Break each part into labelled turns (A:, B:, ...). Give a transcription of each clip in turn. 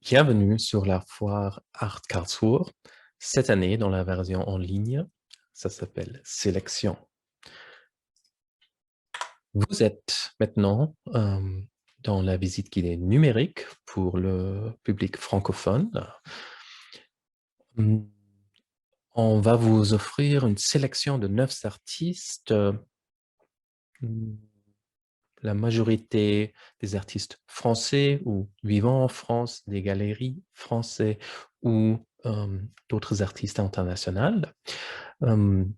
A: Bienvenue sur la foire Art Karlsruhe. Cette année, dans la version en ligne, ça s'appelle Sélection. Vous êtes maintenant dans la visite guidée numérique pour le public francophone. Hum, On va vous offrir une sélection de 9 artistes. Hum, La majorité des artistes français ou vivant en France, des galeries français ou d'autres artistes internationaux. Hem,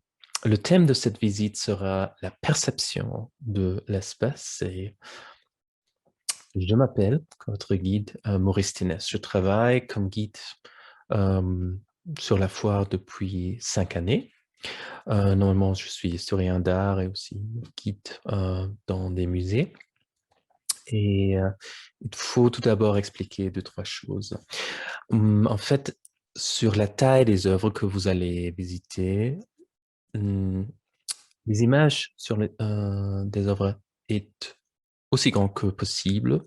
A: le thème de cette visite sera la perception de l'espace et je m'appelle, votre guide, Maurice Thynès. Je travaille comme guide, hem, sur la foire depuis 5 années. Normalement, je suis historien d'art et aussi guide, dans des musées et il faut tout d'abord expliquer 2-3 choses. En fait, sur la taille des œuvres que vous allez visiter, mmh les images sur des œuvres est aussi grand que possible,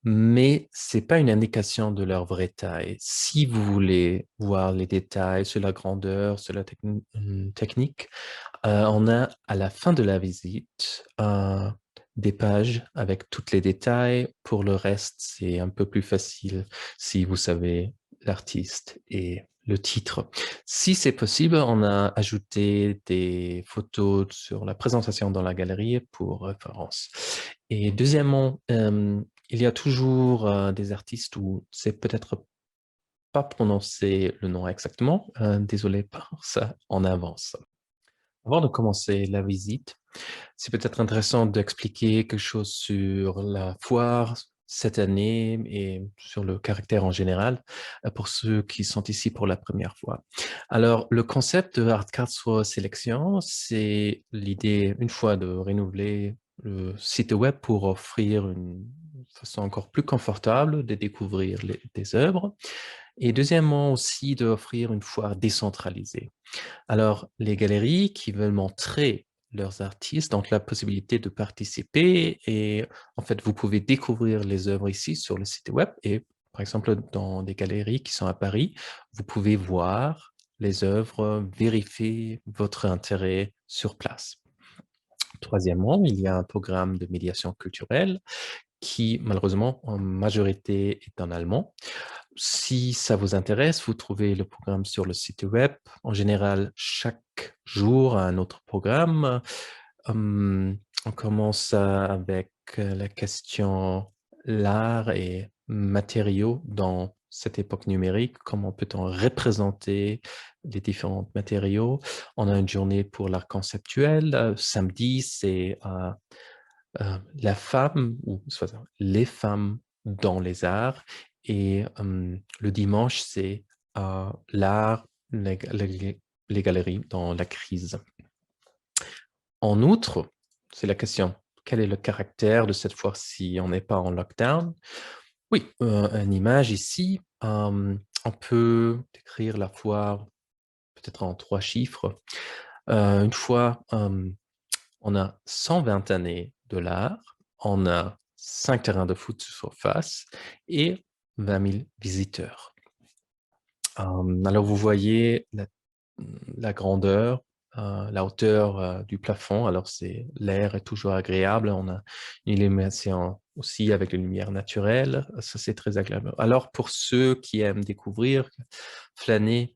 A: mais c'est pas une indication de leur vraie taille. Si vous voulez voir les détails sur la grandeur, sur la technique, on a à la fin de la visite, des pages avec tous les détails. Pour le reste, c'est un peu plus facile si vous savez l'artiste et le titre. Si c'est possible, on a ajouté des photos sur la présentation dans la galerie pour référence. Et deuxièmement, il y a toujours, des artistes où c'est peut-être pas prononcer le nom exactement, désolé pour ça en avance. Avant de commencer la visite, c'est peut-être intéressant d'expliquer quelque chose sur la foire cette année et sur le caractère en général, pour ceux qui sont ici pour la première fois. Alors, le concept de Art Karlsruhe Sélection, c'est l'idée, une fois, de renouveler le site web pour offrir une façon encore plus confortable de découvrir des œuvres et deuxièmement aussi d'offrir une foire décentralisée. Alors, les galeries qui veulent montrer leurs artistes ont la possibilité de participer et en fait, vous pouvez découvrir les œuvres ici sur le site web et par exemple, dans des galeries qui sont à Paris, vous pouvez voir les œuvres, vérifier votre intérêt sur place. Troisièmement, il y a un programme de médiation culturelle qui, malheureusement, en majorité est en allemand. Si ça vous intéresse, vous trouvez le programme sur le site web. En général, chaque jour, un autre programme. On commence avec la question l'art et matériaux dans cette époque numérique. Comment peut-on représenter les différents matériaux? On a une journée pour l'art conceptuel. Samedi, c'est la femme ou soit les femmes dans les arts et le dimanche, c'est, l'art, les galeries dans la crise. En outre, c'est la question: quel est le caractère de cette fois si on n'est pas en lockdown? Oui, une image ici, on peut décrire la foire peut-être en 3 chiffres. Une fois, on a 120 années de l'art, on a 5 terrains de foot sur surface et 20 000 visiteurs. Alors vous voyez la grandeur, la hauteur, du plafond. Alors l'air est toujours agréable. On a une illumination aussi avec les lumières naturelles. Ça, c'est très agréable. Alors pour ceux qui aiment découvrir, flâner,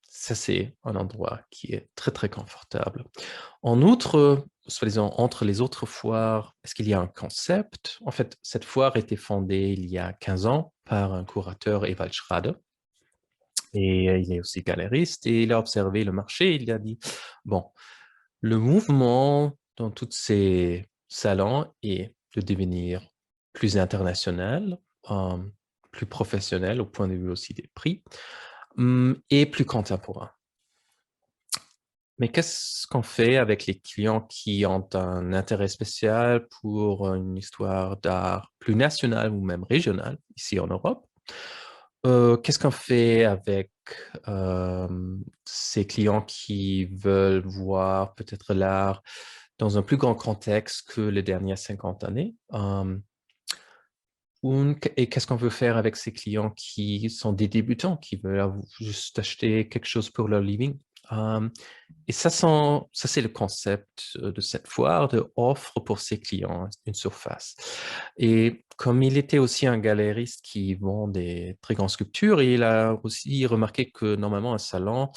A: ça, c'est un endroit qui est très, très confortable. En outre, soi-disant entre les autres foires, est-ce qu'il y a un concept? En fait, cette foire a été fondée il y a 15 ans par un curateur, Ewald Schrade, et il est aussi galeriste et il a observé le marché, il a dit: «Bon, le mouvement dans tous ces salons est de devenir plus international, plus professionnel au point de vue aussi des prix, et plus contemporain». Mais qu'est-ce qu'on fait avec les clients qui ont un intérêt spécial pour une histoire d'art plus nationale ou même régionale, ici en Europe? Qu'est-ce qu'on fait avec, ces clients qui veulent voir peut-être l'art dans un plus grand contexte que les dernières 50 années? Et qu'est-ce qu'on veut faire avec ces clients qui sont des débutants, qui veulent juste acheter quelque chose pour leur living? Et ça, c'est le concept de cette foire, de offre pour ses clients, une surface. Et comme il était aussi un galériste qui vend des très grandes sculptures, il a aussi remarqué que normalement un salon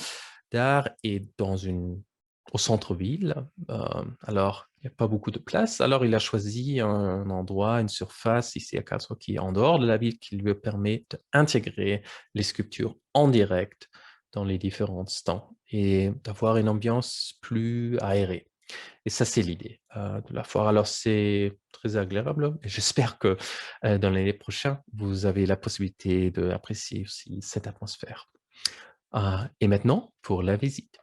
A: d'art est au centre-ville. Alors, il n'y a pas beaucoup de place. Alors, il a choisi un endroit, une surface ici à Karlsruhe qui est en dehors de la ville, qui lui permet d'intégrer les sculptures en direct dans les différents stands et d'avoir une ambiance plus aérée. Et ça, c'est l'idée de la foire. Alors, c'est très agréable et j'espère que dans l'année prochaine, vous avez la possibilité d'apprécier aussi cette atmosphère. Et maintenant, pour la visite.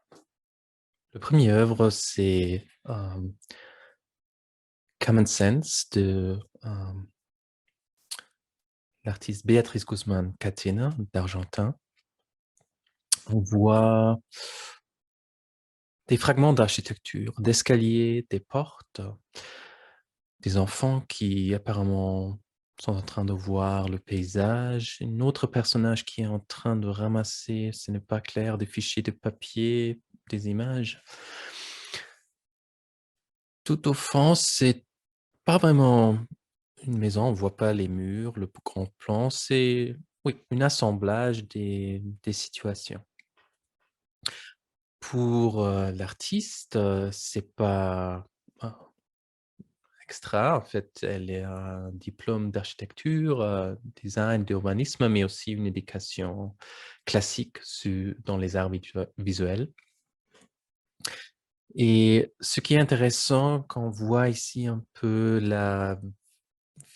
A: Le premier œuvre, c'est Common Sense de l'artiste Beatriz Guzmán Catena d'Argentin. On voit des fragments d'architecture, d'escaliers, des portes, des enfants qui apparemment sont en train de voir le paysage, un autre personnage qui est en train de ramasser, ce n'est pas clair, des fichiers de papier, des images. Tout au fond, c'est pas vraiment une maison, on ne voit pas les murs, le grand plan, c'est oui, un assemblage des situations. Pour, l'artiste, c'est pas un extra, en fait, elle est un diplôme d'architecture, design, d'urbanisme, mais aussi une éducation classique dans les arts visuels. Et ce qui est intéressant quand on voit ici un peu la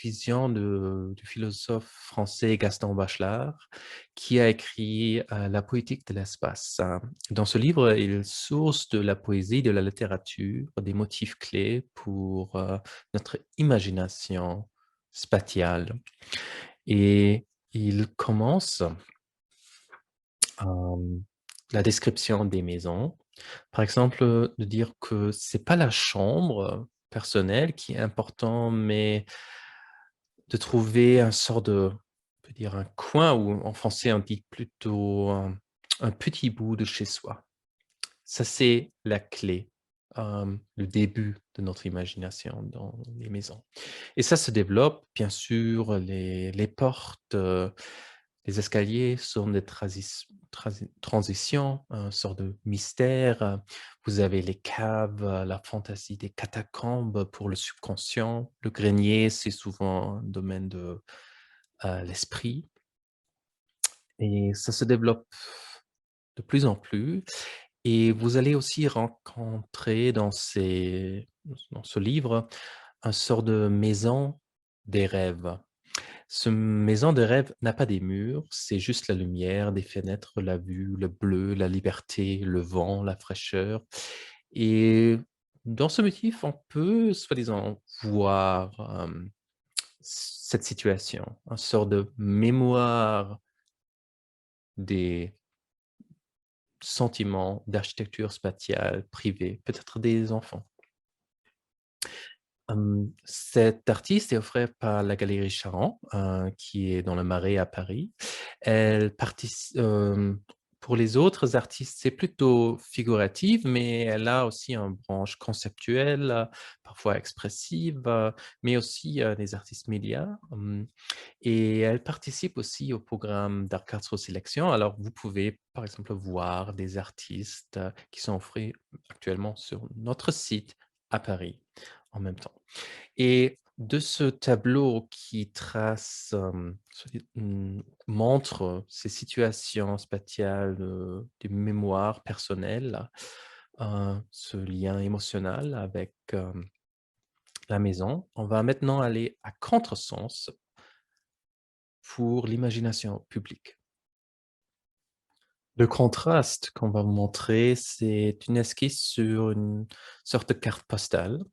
A: vision du philosophe français Gaston Bachelard, qui a écrit La poétique de l'espace. Dans ce livre, il source de la poésie, de la littérature, des motifs clés pour notre imagination spatiale. Et il commence la description des maisons. Par exemple, de dire que c'est pas la chambre personnelle qui est important, mais de trouver un sort de, on peut dire un coin ou en français on dit plutôt un petit bout de chez soi. Ça, c'est la clé, le début de notre imagination dans les maisons. Et ça se développe, bien sûr, les portes, les escaliers sont des transitions, une sorte de mystère. Vous avez les caves, la fantaisie des catacombes pour le subconscient. Le grenier, c'est souvent un domaine de l'esprit. Et ça se développe de plus en plus. Et vous allez aussi rencontrer dans ce livre, un sort de maison des rêves. Ce maison de rêve n'a pas des murs, c'est juste la lumière, des fenêtres, la vue, le bleu, la liberté, le vent, la fraîcheur. Et dans ce motif, on peut, soi-disant, voir cette situation, un sort de mémoire des sentiments d'architecture spatiale privée, peut-être des enfants. Cet artiste est offert par la Galerie Charan, qui est dans le Marais à Paris. Elle pour les autres artistes, c'est plutôt figuratif, mais elle a aussi une branche conceptuelle, parfois expressive, mais aussi des artistes médias. Et elle participe aussi au programme d'Art Karlsruhe Sélection. Alors, vous pouvez, par exemple, voir des artistes qui sont offrés actuellement sur notre site à Paris en même temps. Et de ce tableau qui trace, montre ces situations spatiales, des mémoires personnelles, ce lien émotionnel avec, la maison, on va maintenant aller à contresens pour l'imagination publique. Le contraste qu'on va vous montrer, c'est une esquisse sur une sorte de carte postale.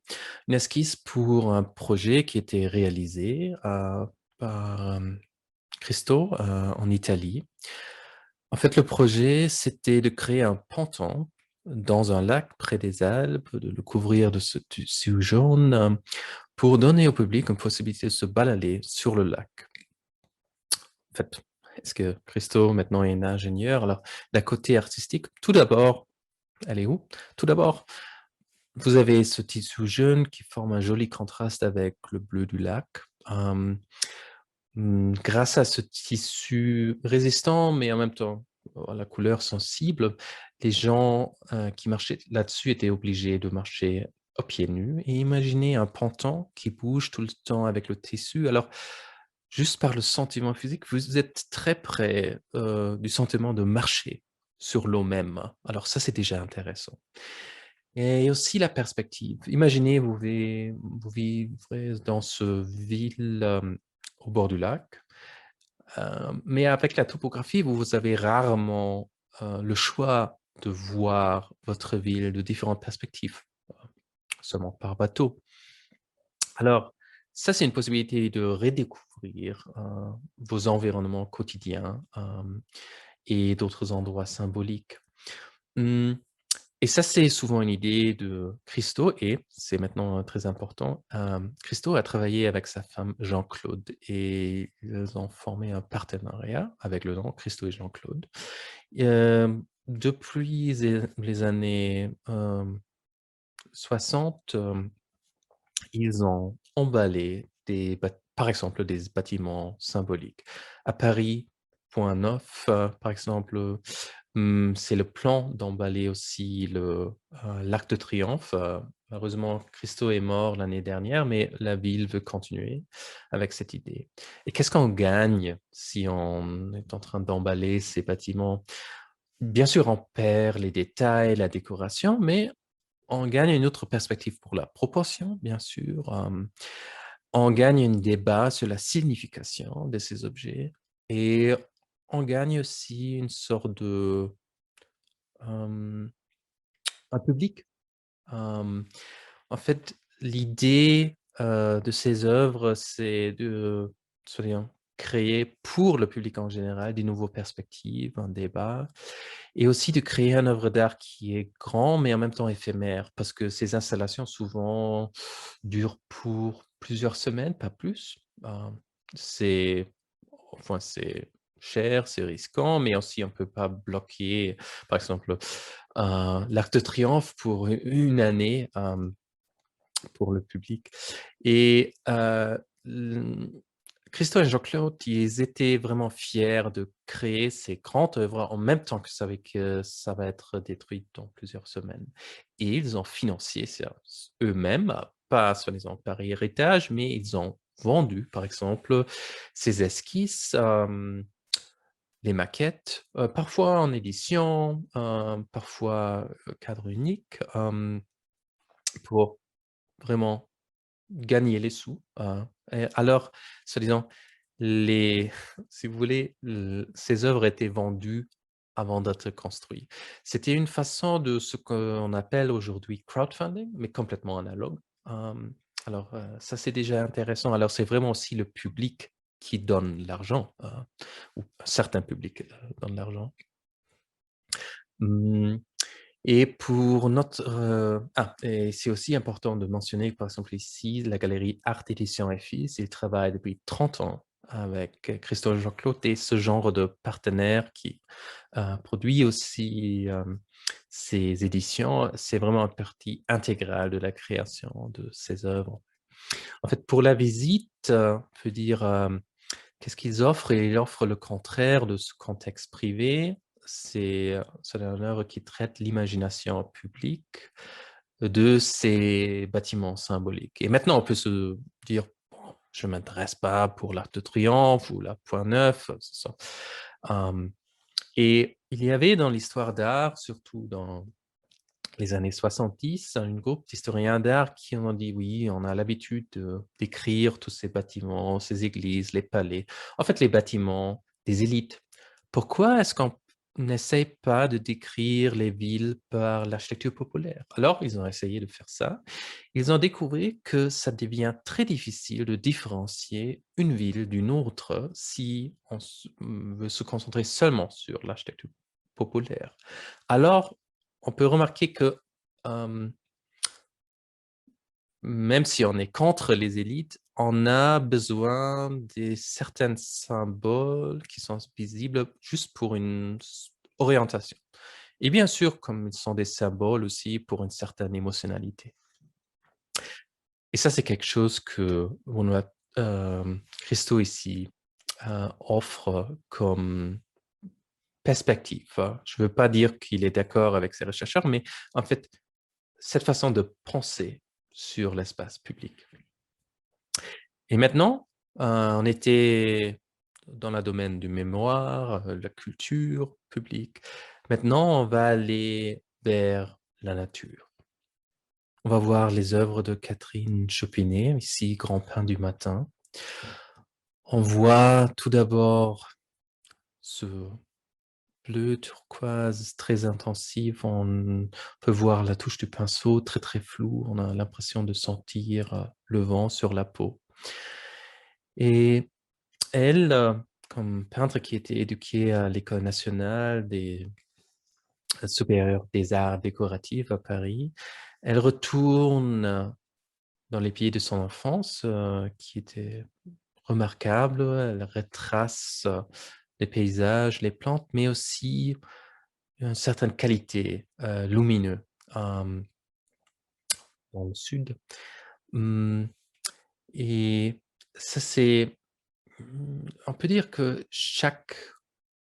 A: Une esquisse pour un projet qui était réalisé, par, Christo, en Italie. En fait, le projet, c'était de créer un ponton dans un lac près des Alpes, de le couvrir de ce tissu jaune, pour donner au public une possibilité de se balader sur le lac. En fait, est-ce que Christo maintenant est un ingénieur? Alors, d'un côté artistique, tout d'abord, elle est où? Tout d'abord, vous avez ce tissu jaune qui forme un joli contraste avec le bleu du lac. Grâce à ce tissu résistant, mais en même temps, la couleur sensible, les gens, qui marchaient là-dessus étaient obligés de marcher à pieds nus et imaginez un ponton qui bouge tout le temps avec le tissu. Alors, juste par le sentiment physique, vous êtes très près, du sentiment de marcher sur l'eau même. Alors ça, c'est déjà intéressant et aussi la perspective. Imaginez, vous vivrez dans ce ville, au bord du lac. Mais avec la topographie, vous avez rarement, le choix de voir votre ville de différentes perspectives, seulement par bateau. Alors, ça, c'est une possibilité de redécouvrir, vos environnements quotidiens, et d'autres endroits symboliques. Mmh. Et ça, c'est souvent une idée de Christo et c'est maintenant, très important, Christo a travaillé avec sa femme Jean-Claude et ils ont formé un partenariat avec le nom Christo et Jean-Claude. Depuis les années, 60, ils ont emballé par exemple, des bâtiments symboliques. À Paris, Point Neuf, par exemple, c'est le plan d'emballer aussi l'Arc de Triomphe. Malheureusement, Christo est mort l'année dernière, mais la ville veut continuer avec cette idée. Et qu'est-ce qu'on gagne si on est en train d'emballer ces bâtiments? Bien sûr, on perd les détails, la décoration, mais on gagne une autre perspective pour la proportion, bien sûr. On gagne un débat sur la signification de ces objets et on gagne aussi une sorte de, hem, un public. Hem, En fait, l'idée, de ces œuvres, c'est de, soyons créer pour le public en général des nouvelles perspectives, un débat et aussi de créer une œuvre d'art qui est grand, mais en même temps éphémère. Parce que ces installations souvent durent pour plusieurs semaines, pas plus. C'est c'est cher, c'est risquant, mais aussi on ne peut pas bloquer, par exemple, l'Arc de Triomphe pour une année, pour le public et l Christo et Jean-Claude, ils étaient vraiment fiers de créer ces grandes œuvres en même temps que ça va être détruit dans plusieurs semaines et ils ont financé ça eux-mêmes, pas soi-disant par héritage, mais ils ont vendu, par exemple, ces esquisses, les maquettes, parfois en édition, parfois, cadre unique, pour vraiment gagner les sous, et alors, soi-disant, les si vous voulez, ces œuvres étaient vendues avant d'être construites. C'était une façon de ce qu'on appelle aujourd'hui crowdfunding, mais complètement analogue. Alors, ça, c'est déjà intéressant. Alors, c'est vraiment aussi le public qui donne l'argent, ou certains publics, donnent l'argent. Mmh. Et pour notre, et c'est aussi important de mentionner, par exemple, ici, la galerie Art Édition et Fils, ils travaillent depuis 30 ans avec, Christophe Jean-Claude et ce genre de partenaire qui, produit aussi, ces éditions. C'est vraiment une partie intégrale de la création de ces œuvres. En fait, pour la visite, on peut dire, qu'est-ce qu'ils offrent? Ils offrent le contraire de ce contexte privé. C'est une œuvre qui traite l'imagination publique de ces bâtiments symboliques. Et maintenant, on peut se dire: «Bon, je ne m'intéresse pas pour l'Arc de Triomphe ou la Point Neuf», c'est ça. Hem Et il y avait dans l'histoire d'art, surtout dans les années 70, un groupe d'historiens d'art qui ont dit: «Oui, on a l'habitude de décrire tous ces bâtiments, ces églises, les palais, en fait, les bâtiments des élites. Pourquoi est-ce qu'on n'essaie pas de décrire les villes par l'architecture populaire?» Alors, ils ont essayé de faire ça. Ils ont découvert que ça devient très difficile de différencier une ville d'une autre si on veut se concentrer seulement sur l'architecture populaire. Alors, on peut remarquer que, hem, même si on est contre les élites, on a besoin des certains symboles qui sont visibles juste pour une orientation. Et bien sûr, comme ils sont des symboles aussi pour une certaine émotionnalité. Et ça, c'est quelque chose que Christo ici offre comme perspective. Je ne veux pas dire qu'il est d'accord avec ses chercheurs, mais en fait, cette façon de penser sur l'espace public. Et maintenant, on était dans le domaine du mémoire, la culture publique. Maintenant, on va aller vers la nature. On va voir les œuvres de Catherine Chopinet, ici, Grand Pain du matin. On voit tout d'abord ce bleu turquoise très intensif. On peut voir la touche du pinceau très, très floue. On a l'impression de sentir le vent sur la peau. Et elle, comme peintre qui était éduquée à l'École nationale des supérieure des arts décoratifs à Paris, elle retourne dans les pays de son enfance, qui étaient remarquables. Elle retrace les paysages, les plantes, mais aussi une certaine qualité, lumineux, hem, dans le sud. Mmh et ça, c'est on peut dire que chaque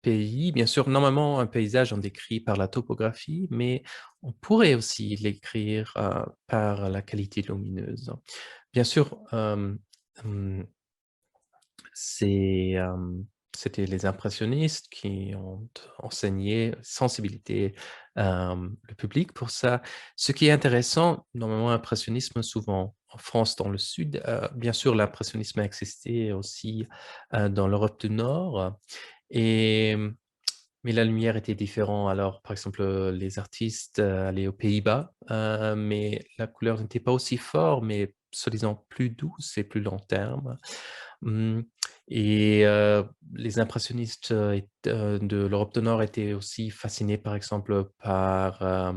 A: pays, bien sûr, normalement, un paysage, on décrit par la topographie, mais on pourrait aussi l'écrire, par la qualité lumineuse. Bien sûr, mmh, c'est, c'était les impressionnistes qui ont enseigné sensibilité, le public pour ça. Ce qui est intéressant, normalement, impressionnisme, souvent en France, dans le sud, bien sûr, l'impressionnisme a existé aussi, dans l'Europe du Nord et mais la lumière était différente. Alors, par exemple, les artistes, allaient aux Pays-Bas, mais la couleur n'était pas aussi fort, mais soi-disant plus douce et plus long terme. Mmh et les impressionnistes, de l'Europe du Nord étaient aussi fascinés, par exemple, par,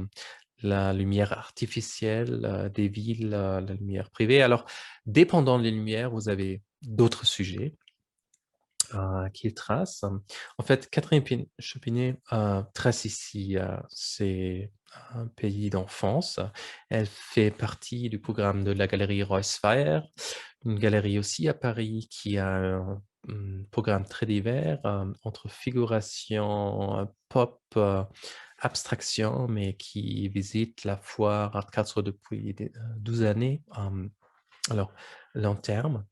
A: la lumière artificielle, des villes, la lumière privée. Alors, dépendant des lumières, vous avez d'autres sujets qu'il trace. En fait, Catherine Chopinet trace ici c'est un pays d'enfance. Elle fait partie du programme de la galerie Reuss-Feier, une galerie aussi à Paris qui a un programme très divers entre figuration, pop, abstraction, mais qui visite la foire Art Karlsruhe depuis 12 années. Alors, long terme.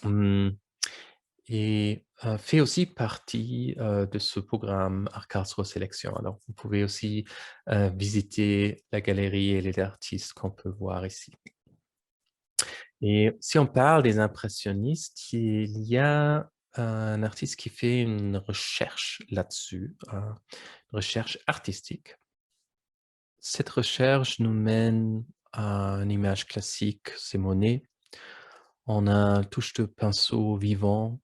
A: Mmh et fait aussi partie, de ce programme Art Karlsruhe Sélection. Alors, vous pouvez aussi, visiter la galerie et les artistes qu'on peut voir ici. Et si on parle des impressionnistes, il y a un artiste qui fait une recherche là-dessus, une recherche artistique. Cette recherche nous mène à une image classique, c'est Monet. On a une touche de pinceau vivant,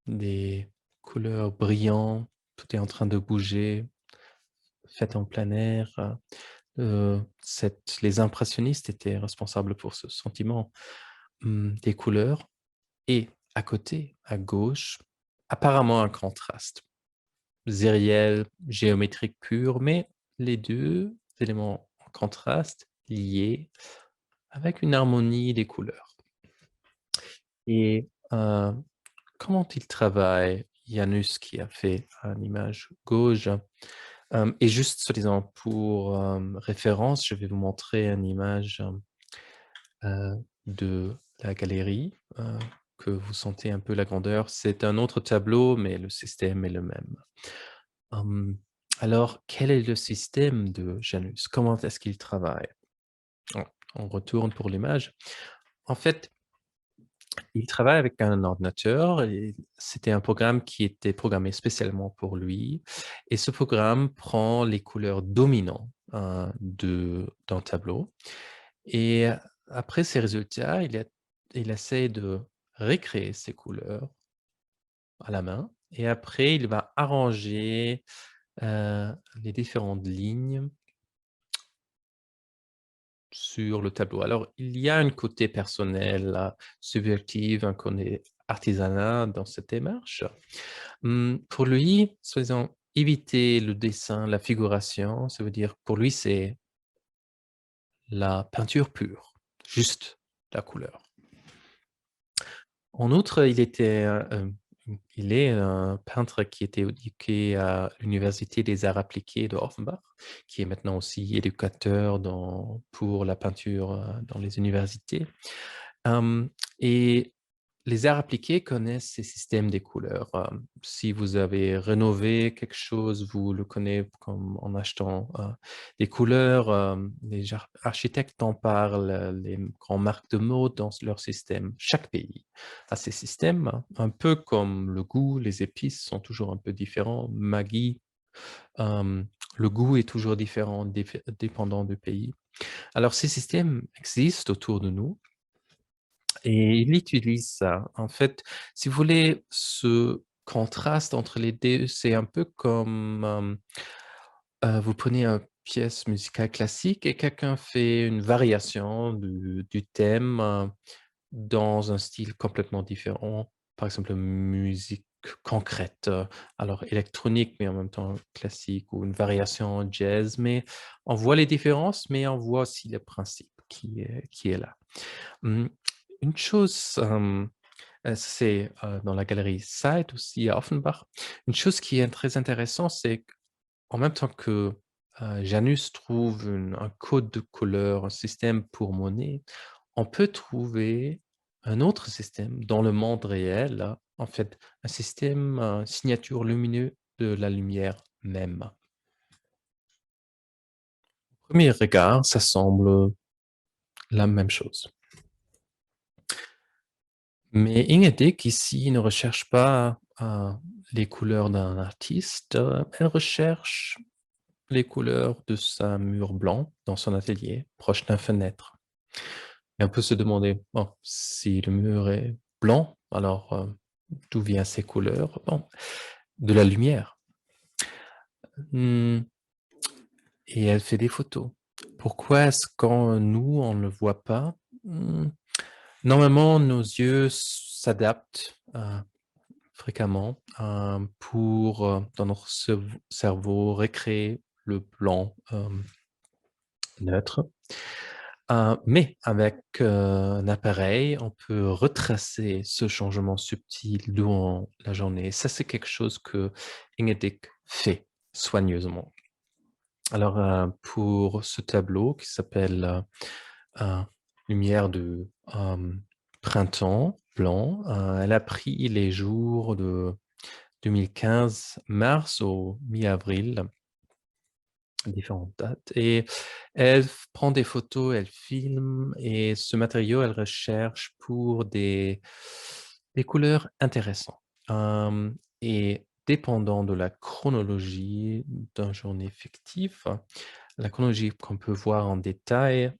A: des couleurs brillantes, tout est en train de bouger, fait en plein air. Les impressionnistes étaient responsables pour ce sentiment, des couleurs et à côté, à gauche, apparemment un contraste. Sériel, géométrique pur, mais les 2 éléments en contraste, liés, avec une harmonie des couleurs et comment il travaille, Janus qui a fait une image gauche, et juste soi-disant pour, référence, je vais vous montrer une image, de la galerie, que vous sentez un peu la grandeur. C'est un autre tableau, mais le système est le même. Hem, alors quel est le système de Janus? Comment est-ce qu'il travaille? On on retourne pour l'image. En fait, il travaille avec un ordinateur et c'était un programme qui était programmé spécialement pour lui et ce programme prend les couleurs dominantes, d'un tableau et après ces résultats, il essaie de recréer ces couleurs à la main et après il va arranger, les différentes lignes sur le tableau. Alors, il y a un côté personnel, subjectif, un côté artisanat dans cette démarche. Pour lui, soi-disant, éviter le dessin, la figuration, ça veut dire pour lui, c'est la peinture pure, juste la couleur. En outre, il est un peintre qui était éduqué à l'université des arts appliqués de Offenbach, qui est maintenant aussi éducateur pour la peinture, dans les universités. Hem et les arts appliqués connaissent ces systèmes des couleurs. Si vous avez rénové quelque chose, vous le connaissez comme en achetant, des couleurs, les architectes en parlent, les grandes marques de mode dans leur système. Chaque pays a ses systèmes, hein, un peu comme le goût, les épices sont toujours un peu différents. Maggi, hem, le goût est toujours différent dépendant du pays. Alors ces systèmes existent autour de nous et il utilise ça. En fait, si vous voulez, ce contraste entre les 2, c'est un peu comme, vous prenez une pièce musicale classique et quelqu'un fait une variation du thème, dans un style complètement différent. Par exemple, musique concrète, alors électronique, mais en même temps classique ou une variation en jazz, mais on voit les différences, mais on voit aussi le principe qui est là. Mmh, une chose, c'est, dans la galerie Side aussi à Offenbach. Une chose qui est très intéressante, c'est qu'en même temps que, Janus trouve un code de couleur, un système pour Monet, on peut trouver un autre système dans le monde réel, en fait, un système, signature lumineux de la lumière même. Au premier regard, ça semble la même chose. Mais Ingedig ici ne recherche pas, les couleurs d'un artiste, elle recherche les couleurs de sa mur blanc dans son atelier, proche d'un fenêtre. Et on peut se demander, bon, si le mur est blanc, alors, d'où viennent ces couleurs? Bon, de la lumière. Mmh et elle fait des photos. Pourquoi est-ce quand nous, on ne le voit pas? Normalement, nos yeux s'adaptent, fréquemment, pour, dans notre cerveau, recréer le blanc, neutre. Mais avec, un appareil, on peut retracer ce changement subtil durant la journée. Ça, c'est quelque chose que Ingedig fait soigneusement. Alors, pour ce tableau qui s'appelle, heu, «Lumière de, printemps blanc», elle a pris les jours de 2015, mars au mi-avril, différentes dates et elle prend des photos, elle filme et ce matériau, elle recherche pour des couleurs intéressantes. Et dépendant de la chronologie d'un journée fictif, la chronologie qu'on peut voir en détail,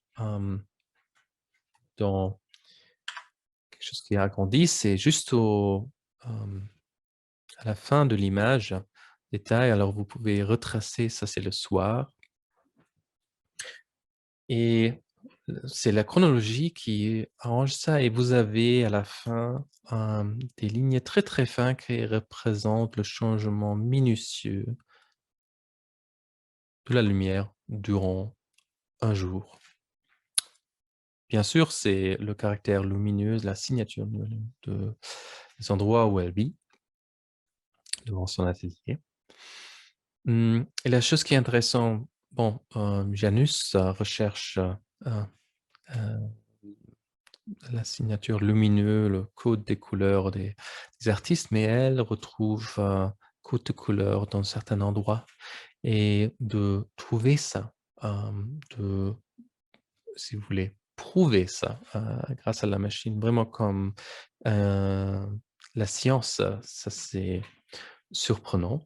A: dans quelque chose qui est agrandi, c'est juste hem, à la fin de l'image, détail, alors vous pouvez retracer, ça c'est le soir. Et c'est la chronologie qui arrange ça et vous avez à la fin, des lignes très, très fins qui représentent le changement minutieux de la lumière durant un jour. Bien sûr, c'est le caractère lumineux, la signature des endroits où elle vit, devant son atelier. Et la chose qui est intéressante, bon, Janus recherche, heu la signature lumineux, le code des couleurs des artistes, mais elle retrouve, code de couleurs dans certains endroits et de trouver ça, de si vous voulez, prouver ça, grâce à la machine, vraiment comme, la science, ça c'est surprenant.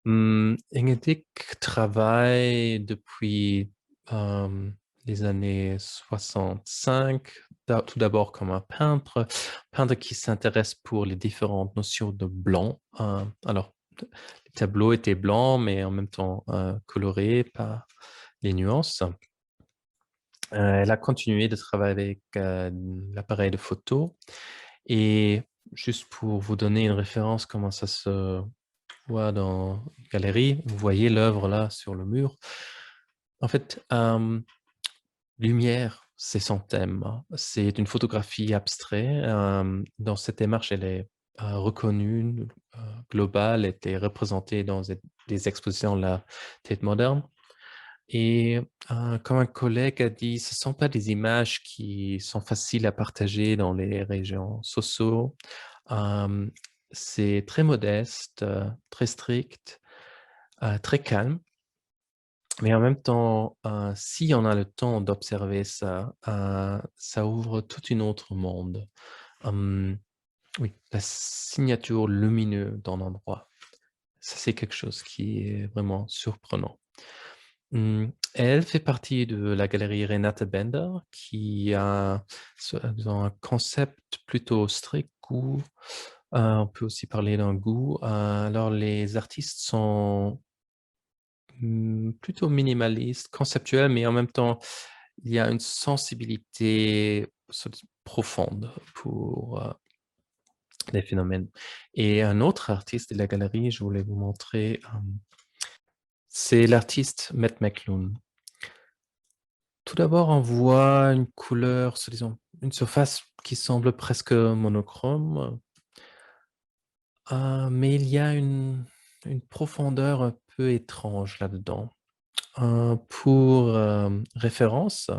A: Engedik travaille depuis, les années 65, tout d'abord comme un peintre qui s'intéresse pour les différentes notions de blanc. Alors, les tableaux étaient blancs, mais en même temps, colorés par les nuances. Elle a continué de travailler avec, l'appareil de photo et juste pour vous donner une référence comment ça se voit dans une galerie, vous voyez l'œuvre là sur le mur. En fait, lumière, c'est son thème, hein. C'est une photographie abstraite, dans cette démarche, elle est, reconnue, globale, était représentée dans des expositions de la Tate Moderne et comme un collègue a dit: «Ce sont pas des images qui sont faciles à partager dans les régions sociaux». Hem, c'est très modeste, très strict, très calme. Mais en même temps, si on a le temps d'observer ça, ça ouvre tout un autre monde. Hem, oui, la signature lumineuse d'un endroit, ça c'est quelque chose qui est vraiment surprenant. Elle fait partie de la galerie Renate Bender qui a disons un concept plutôt strict, goût, on peut aussi parler d'un goût. Alors les artistes sont plutôt minimaliste, conceptuel, mais en même temps, il y a une sensibilité profonde pour, les phénomènes et un autre artiste de la galerie, je voulais vous montrer, c'est l'artiste Matt McLoone. Tout d'abord, on voit une couleur, disons, une surface qui semble presque monochrome, mais il y a une profondeur un peu étrange là-dedans. Pour, référence,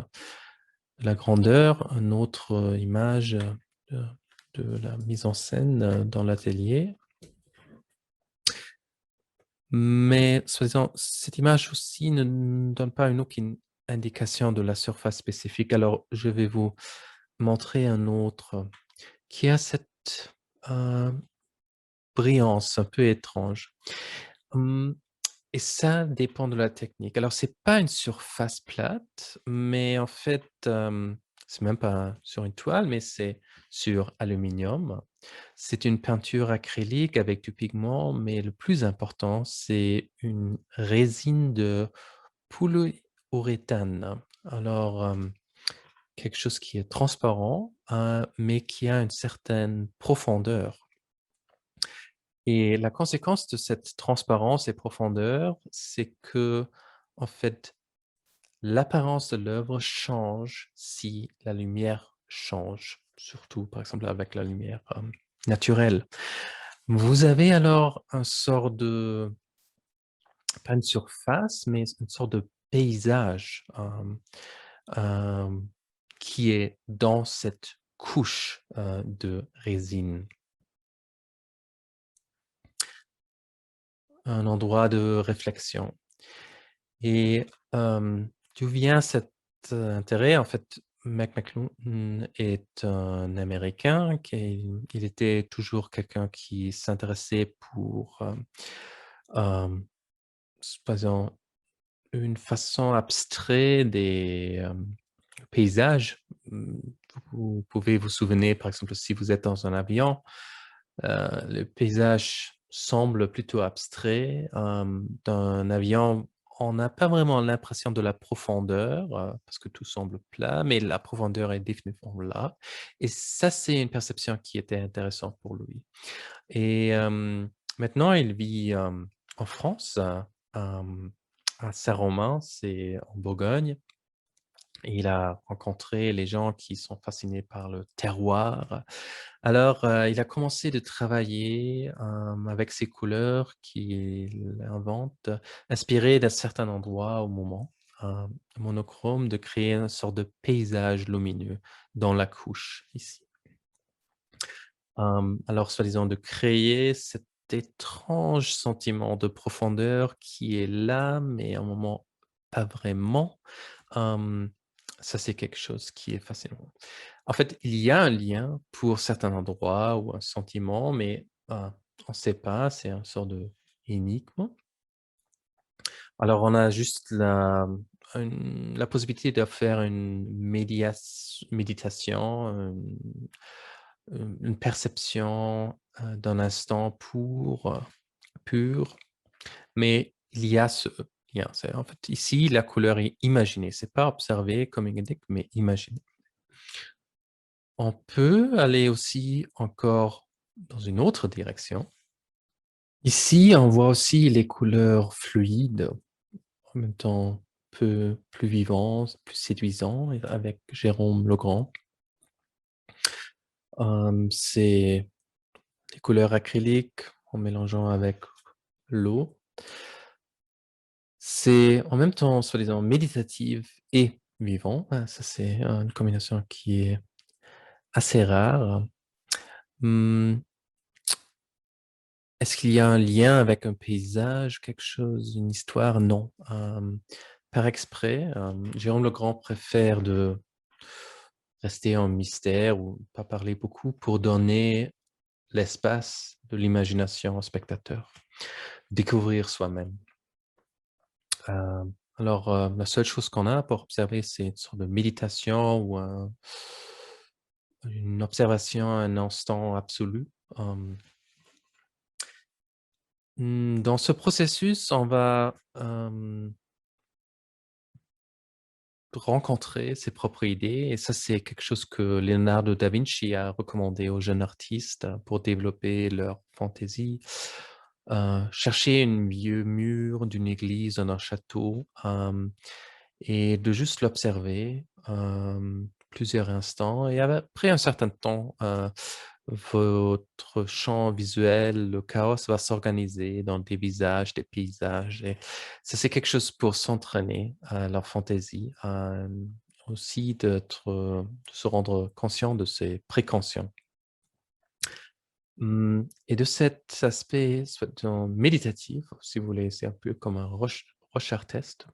A: la grandeur, une autre, image, de de la mise en scène, dans l'atelier. Mais soi-disant, cette image aussi ne donne pas une aucune indication de la surface spécifique. Alors, je vais vous montrer un autre qui a cette, heu, brillance un peu étrange. Mmh. Et ça dépend de la technique. Alors c'est pas une surface plate, mais en fait, c'est même pas sur une toile, mais c'est sur aluminium. C'est une peinture acrylique avec du pigment, mais le plus important, c'est une résine de polyuréthane. Alors, quelque chose qui est transparent, mais qui a une certaine profondeur. Et la conséquence de cette transparence et profondeur, c'est que, en fait, l'apparence de l'œuvre change si la lumière change, surtout, par exemple, avec la lumière, naturelle. Vous avez alors un sort de pas une surface, mais une sorte de paysage, hem, qui est dans cette couche, de résine. Un endroit de réflexion. Et d'où vient cet, intérêt? En fait, McLuhan est un Américain il était toujours quelqu'un qui s'intéressait pour, faisant une façon abstraite des, paysages. Vous pouvez vous souvenir, par exemple, si vous êtes dans un avion. Le paysage semble plutôt abstrait, d'un avion, on n'a pas vraiment l'impression de la profondeur, parce que tout semble plat, mais la profondeur est définitivement là et ça, c'est une perception qui était intéressante pour lui et maintenant il vit, en France, hem, à Saint-Romain, c'est en Bourgogne. Et il a rencontré les gens qui sont fascinés par le terroir. Alors, il a commencé de travailler, avec ces couleurs qu'il invente, inspirées d'un certain endroit au moment, monochrome, de créer une sorte de paysage lumineux dans la couche ici. Alors soi-disant de créer cet étrange sentiment de profondeur qui est là, mais à un moment pas vraiment. Hem, Ça c'est quelque chose qui est fascinant. En fait, il y a un lien pour certains endroits ou un sentiment, mais, on ne sait pas, c'est une sorte de énigme. Alors on a juste la possibilité de faire une méditation, une perception, d'un instant pur, mais il y a ce lien. C'est en fait, ici, la couleur est imaginée. C'est pas observé comme il indique, mais imaginé. On peut aller aussi encore dans une autre direction. Ici, on voit aussi les couleurs fluides, en même temps peu plus vivantes, plus séduisants, et avec Jérôme Legrand. C'est les couleurs acryliques en mélangeant avec l'eau. C'est en même temps, soi-disant, méditative et vivant. Ça, c'est une combinaison qui est assez rare. Mmh, est-ce qu'il y a un lien avec un paysage, quelque chose, une histoire? Non. Par exprès, Jérôme Legrand préfère de rester en mystère ou pas parler beaucoup pour donner l'espace de l'imagination au spectateur, découvrir soi-même. Alors, la seule chose qu'on a pour observer, c'est une sorte de méditation ou une observation à un instant absolu. Hem, dans ce processus, on va, rencontrer ses propres idées et ça, c'est quelque chose que Leonardo da Vinci a recommandé aux jeunes artistes pour développer leur fantaisie. Chercher un vieux mur d'une église, d'un château, et de juste l'observer, plusieurs instants et après un certain temps, votre champ visuel, le chaos va s'organiser dans des visages, des paysages et ça, c'est quelque chose pour s'entraîner à la fantaisie, aussi de se rendre conscient de ses précautions. Et de cet aspect soi-disant méditatif, si vous voulez, c'est un peu comme un Rorschach test.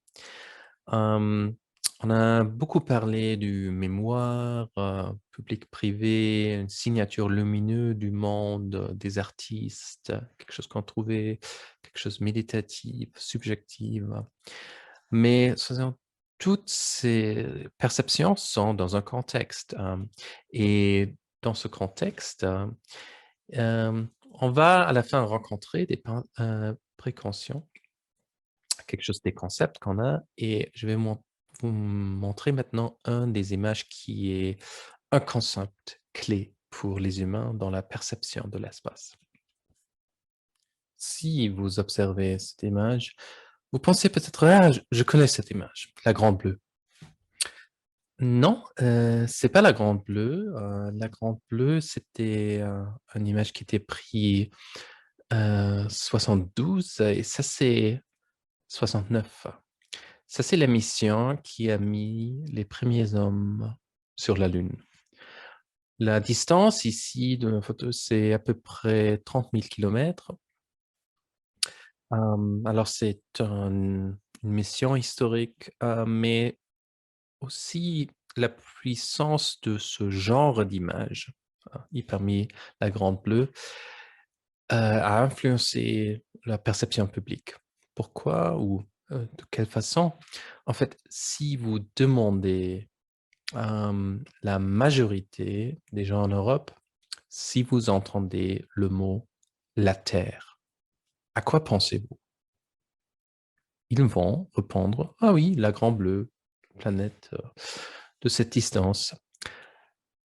A: Hem, on a beaucoup parlé du mémoire, public-privé, une signature lumineuse du monde, des artistes, quelque chose qu'on trouvait, quelque chose méditatif, subjectif. Mais faisant toutes ces perceptions sont dans un contexte, et dans ce contexte, on va à la fin rencontrer des précautions, quelque chose des concepts qu'on a et je vais vous montrer maintenant un des images qui est un concept clé pour les humains dans la perception de l'espace. Si vous observez cette image, vous pensez peut-être: «Ah, je connais cette image, la grande bleue». Non, c'est pas la grande bleue, la grande bleue, c'était, une image qui était prise 72 et ça c'est 69. Ça c'est la mission qui a mis les premiers hommes sur la Lune. La distance ici de la photo, c'est à peu près 30 000 kilomètres. Alors c'est une mission historique, mais aussi la puissance de ce genre d'image, y parmi la grande bleue, a influencé la perception publique. Pourquoi ou, de quelle façon? En fait, si vous demandez, la majorité des gens en Europe, si vous entendez le mot «la Terre», à quoi pensez-vous? Ils vont répondre: «Ah oui, la grande bleue, planète, de cette distance»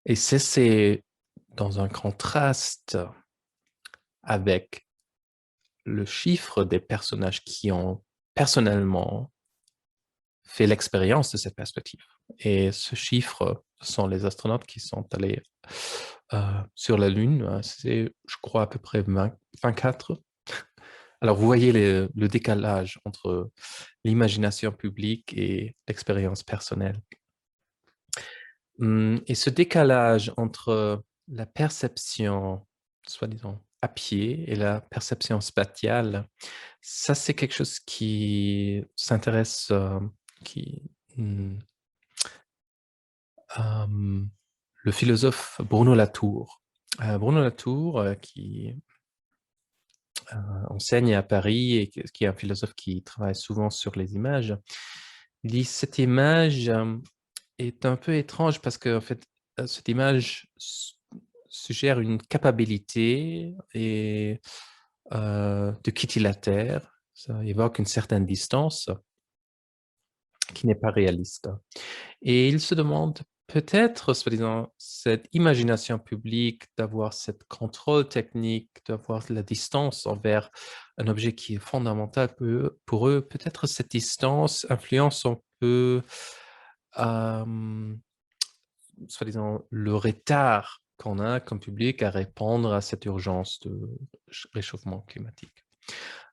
A: et c'est dans un contraste avec le chiffre des personnages qui ont personnellement fait l'expérience de cette perspective et ce chiffre sont les astronautes qui sont allés, sur la Lune, c'est je crois à peu près 24. Alors vous voyez le décalage entre l'imagination publique et l'expérience personnelle. Et ce décalage entre la perception, soi-disant à pied et la perception spatiale, ça c'est quelque chose qui s'intéresse, qui, mmh, hem, le philosophe Bruno Latour. Bruno Latour, qui, enseigne à Paris et qui est un philosophe qui travaille souvent sur les images. Il dit: «Cette image, est un peu étrange parce qu'en fait, cette image suggère une capacité et de quitter la Terre. Ça évoque une certaine distance qui n'est pas réaliste. Et il se demande peut-être, soi-disant, cette imagination publique, d'avoir cette contrôle technique, d'avoir la distance envers un objet qui est fondamental pour eux, peut-être cette distance influence un peu, soi-disant, le retard qu'on a comme public à répondre à cette urgence de réchauffement climatique.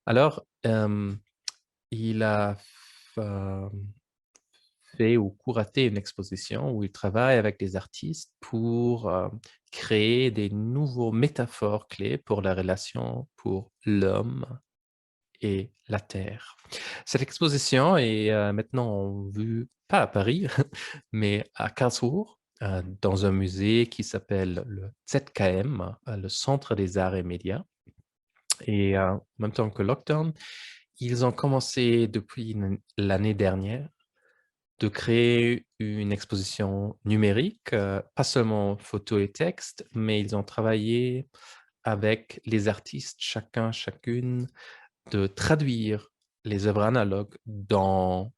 A: Alors, il a f fait ou curaté une exposition où il travaille avec des artistes pour, créer des nouveaux métaphores clés pour la relation pour l'homme et la terre. Cette exposition est, maintenant en vue, pas à Paris, mais à Karlsruhe, dans un musée qui s'appelle le ZKM, le Centre des arts et médias, et en même temps que Lockdown, ils ont commencé depuis l'année dernière de créer une exposition numérique, pas seulement photos et textes, mais ils ont travaillé avec les artistes, chacun, chacune, de traduire les œuvres analogues dans,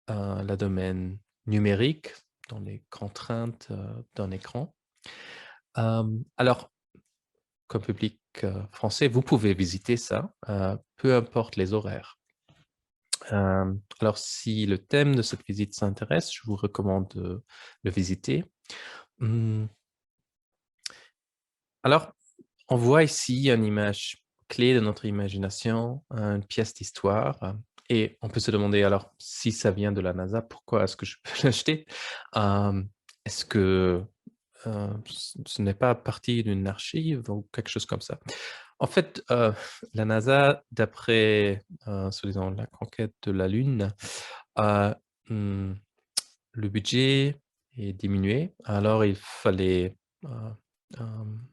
A: le domaine numérique, dans les contraintes, d'un écran. Alors, comme public, français, vous pouvez visiter ça, peu importe les horaires. Alors si le thème de cette visite s'intéresse, je vous recommande de le visiter. Mmh, alors, on voit ici une image clé de notre imagination, une pièce d'histoire, et on peut se demander alors si ça vient de la NASA, pourquoi est-ce que je peux l'acheter? Est-ce que, ce n'est pas partie d'une archive ou quelque chose comme ça? En fait, la NASA, d'après, soi-disant la conquête de la Lune, a, mmh, le budget est diminué, alors il fallait, heu, hem,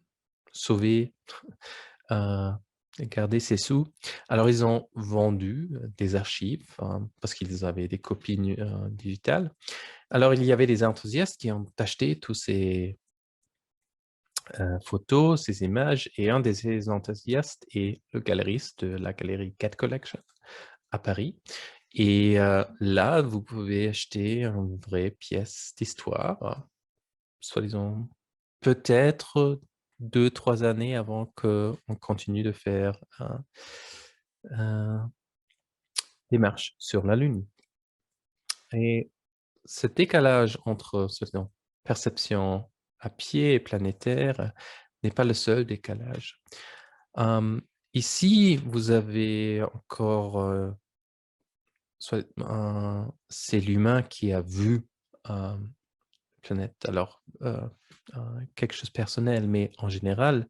A: sauver, heu, garder ses sous. Alors ils ont vendu, des archives, parce qu'ils avaient des copies digitales. Alors il y avait des enthousiastes qui ont acheté tous ces, photos, ces images, et un de ces enthousiastes est le galeriste de la galerie Cat Collection à Paris, et là, vous pouvez acheter une vraie pièce d'histoire, soi-disant peut-être 2-3 années avant qu'on continue de faire un démarche sur la Lune, et ce décalage entre, soi-disant, perception à pied et planétaire n'est pas le seul décalage. Hem, Ici, vous avez encore, soit c'est l'humain qui a vu, hem, planète. Alors, quelque chose de personnel, mais en général,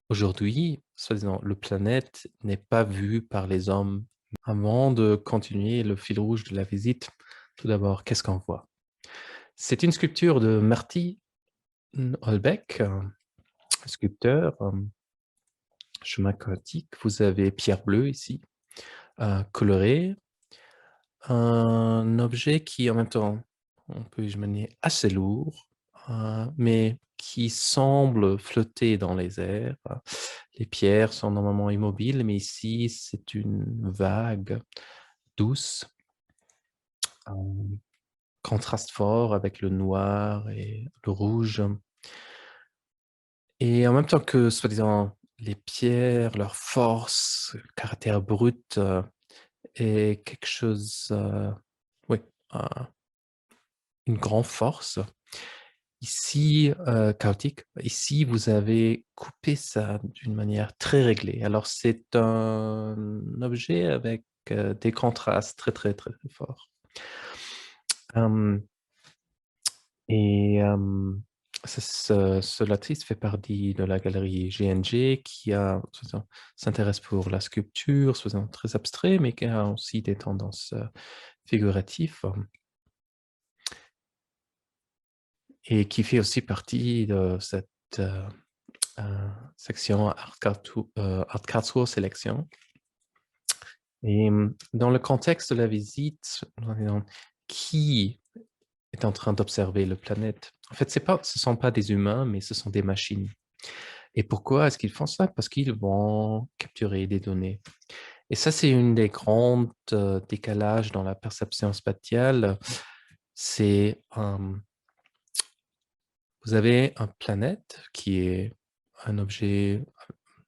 A: aujourd'hui, soi-disant, le planète n'est pas vu par les hommes. Avant de continuer le fil rouge de la visite, tout d'abord, qu'est-ce qu'on voit? C'est une sculpture de Marty Houellebecq, sculpteur, chemin chaotique. Vous avez pierre bleue ici, colorée. Un objet qui, en même temps, on peut imaginer assez lourd, mais qui semble flotter dans les airs. Les pierres sont normalement immobiles, mais ici, c'est une vague douce, un contraste fort avec le noir et le rouge, et en même temps que, soi-disant, les pierres, leur force, le caractère brut, est quelque chose, oui, heu, une grande force. Ici, chaotique. Ici, vous avez coupé ça d'une manière très réglée. Alors c'est un objet avec, des contrastes très, très, très, très forts. Hem et ce l'artiste fait partie de la galerie GNG qui a, soi-disant, s'intéresse pour la sculpture, soi-disant très abstrait, mais qui a aussi des tendances, figuratives, et qui fait aussi partie de cette, section Art Karlsruhe Sélection, et dans le contexte de la visite, qui est en train d'observer le planète? En fait, ce sont pas des humains, mais ce sont des machines, et pourquoi est-ce qu'ils font ça? Parce qu'ils vont capturer des données, Et ça, c'est une des grandes décalages dans la perception spatiale. C'est, vous avez une planète qui est un objet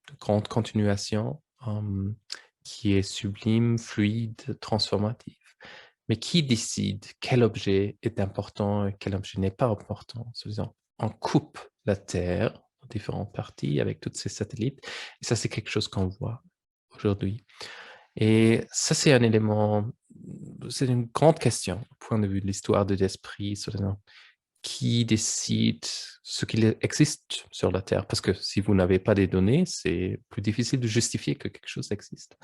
A: de grande continuation, qui est sublime, fluide, transformatif. Mais qui décide quel objet est important et quel objet n'est pas important? C'est-à-dire, on coupe la Terre en différentes parties avec tous ces satellites. Et ça, c'est quelque chose qu'on voit aujourd'hui. Et ça, c'est un élément, c'est une grande question, au point de vue de l'histoire de l'esprit, c'est-à-dire qui décide ce qu'il existe sur la Terre. Parce que si vous n'avez pas des données, c'est plus difficile de justifier que quelque chose existe.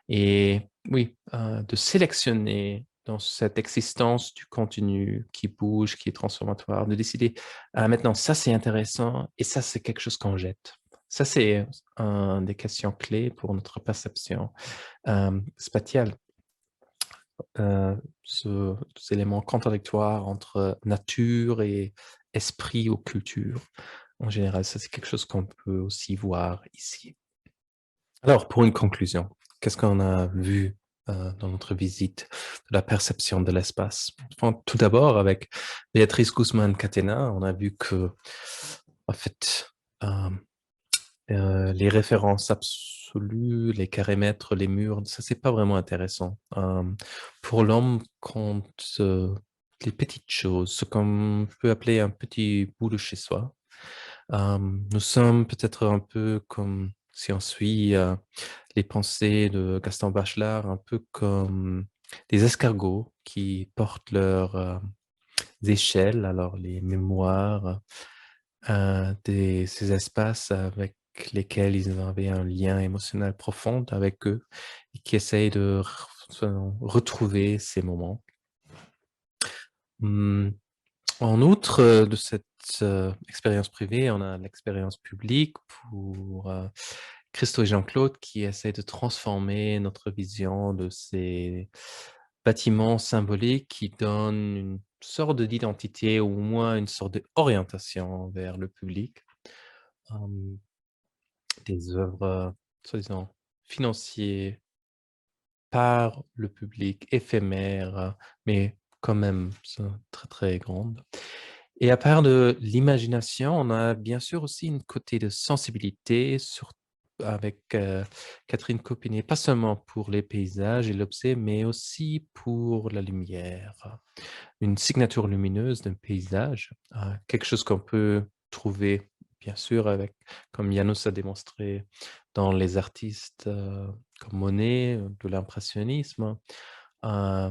A: Et oui, de sélectionner dans cette existence du contenu qui bouge, qui est transformatoire, de décider, maintenant, ça c'est intéressant et ça c'est quelque chose qu'on jette. Ça, c'est une des questions clés pour notre perception spatiale. Ces éléments contradictoires entre nature et esprit ou culture. En général, ça c'est quelque chose qu'on peut aussi voir ici. Alors, pour une conclusion, qu'est-ce qu'on a vu dans notre visite de la perception de l'espace? Enfin, tout d'abord, avec Béatrice Guzman-Catena, on a vu que, en fait, euh, les références absolues, les carrés-mètres, les murs, ça, c'est pas vraiment intéressant. Pour l'homme, compte les petites choses, ce qu'on peut appeler un petit bout de chez soi. Nous sommes peut-être un peu comme, si on suit les pensées de Gaston Bachelard, un peu comme des escargots qui portent leurs échelles, alors les mémoires, ces espaces avec lesquels ils avaient un lien émotionnel profond avec eux et qui essayent de retrouver ces moments. Hum, En outre de cette expérience privée, on a l'expérience publique pour Christo et Jean-Claude qui essaient de transformer notre vision de ces bâtiments symboliques qui donnent une sorte d'identité ou au moins une sorte d'orientation vers le public. Hum, des œuvres, soi-disant financières par le public, éphémères, mais quand même très très grandes. Et à part de l'imagination, on a bien sûr aussi une côté de sensibilité avec Catherine Copinet, pas seulement pour les paysages et l'objet, mais aussi pour la lumière. Une signature lumineuse d'un paysage, quelque chose qu'on peut trouver, bien sûr, avec, comme Janus a démontré, dans les artistes comme Monet, de l'impressionnisme, euh,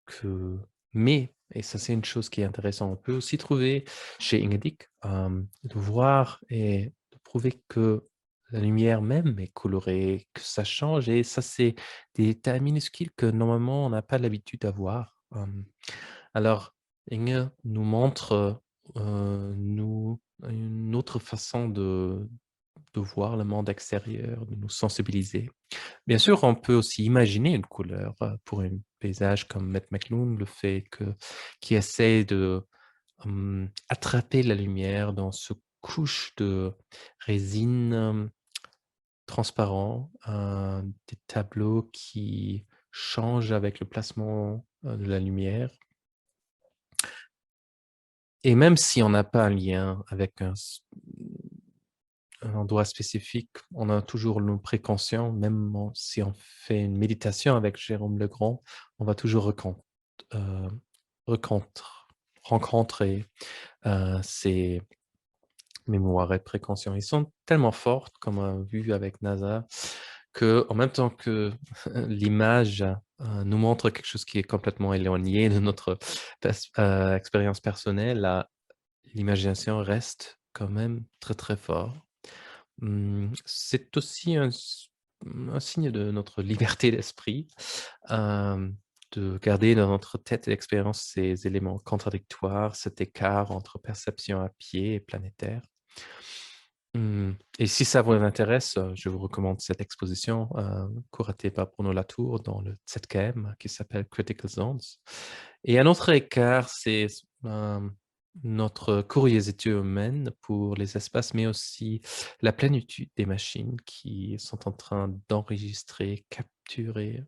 A: que mais, et ça c'est une chose qui est intéressante, on peut aussi trouver chez Ingedig, de voir et de prouver que la lumière même est colorée, que ça change et ça c'est des détails minuscules que normalement on n'a pas l'habitude d'avoir. Alors Inge nous montre, nous une autre façon de voir le monde extérieur, de nous sensibiliser. Bien sûr, on peut aussi imaginer une couleur pour un paysage comme Matt McLoone le fait, qui essaie de attraper la lumière dans ce couche de résine transparent, des tableaux qui changent avec le placement de la lumière. Et même si on n'a pas un lien avec un endroit spécifique, on a toujours nos précautions, même si on fait une méditation avec Jérôme Legrand, on va toujours euh, rencontrer ces mémoires et précautions. Ils sont tellement fortes, comme on a vu avec NASA, que en même temps que l'image nous montre quelque chose qui est complètement éloigné de notre expérience personnelle, l'imagination reste quand même très très fort. C'est aussi un signe de notre liberté d'esprit, de garder dans notre tête et expérience ces éléments contradictoires, cet écart entre perception à pied et planétaire. Et si ça vous intéresse, je vous recommande cette exposition curatée par Bruno Latour dans le ZKM qui s'appelle Critical Zones. Et un autre écart, c'est notre curiosité humaine pour les espaces, mais aussi la plénitude des machines qui sont en train d'enregistrer, capturer,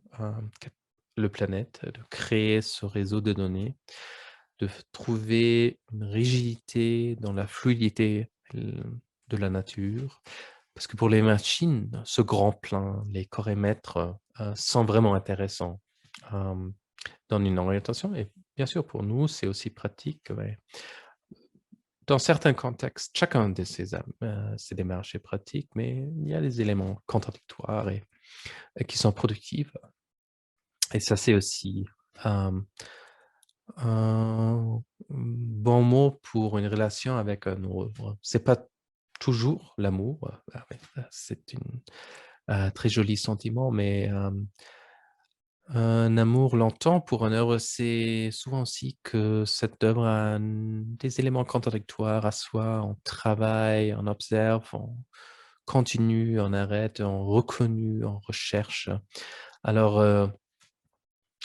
A: cap le planète, de créer ce réseau de données, de trouver une rigidité dans la fluidité, de la nature. Parce que pour les machines, ce grand plein, les corémètres, sont vraiment intéressants, hem, dans une orientation et bien sûr pour nous, c'est aussi pratique, ouais. Dans certains contextes, chacun de ces démarches est pratique, mais il y a des éléments contradictoires et qui sont productifs et ça, c'est aussi, hem, un bon mot pour une relation avec un autre. C'est pas toujours l'amour, ouais, c'est une, très joli sentiment, mais, un amour longtemps pour une œuvre, c'est souvent aussi que cette œuvre a des éléments contradictoires à soi. On travaille, on observe, on continue, on arrête, on reconnu, on recherche. Alors,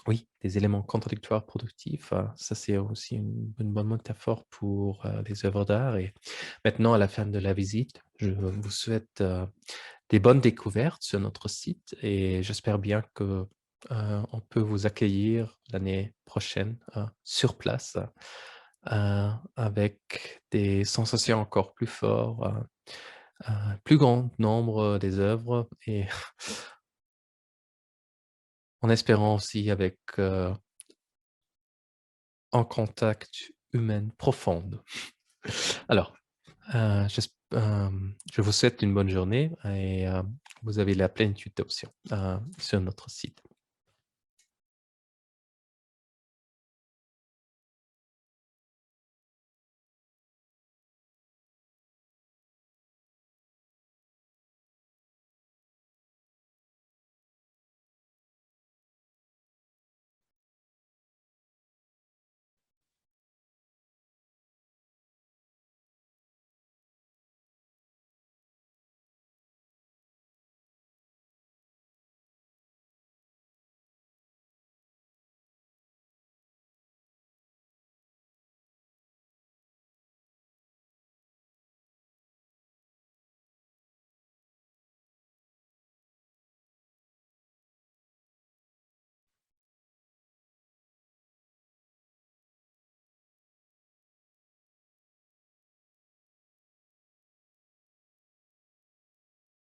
A: oui, des éléments contradictoires productifs, ça c'est aussi une bonne métaphore pour, les œuvres d'art et maintenant à la fin de la visite, je vous souhaite, des bonnes découvertes sur notre site et j'espère bien que, on peut vous accueillir l'année prochaine, sur place, avec des sensations encore plus forts, plus grand nombre des œuvres et en espérant aussi avec, un contact humain profonde. Alors, je vous souhaite une bonne journée et vous avez la plénitude d'options, sur notre site.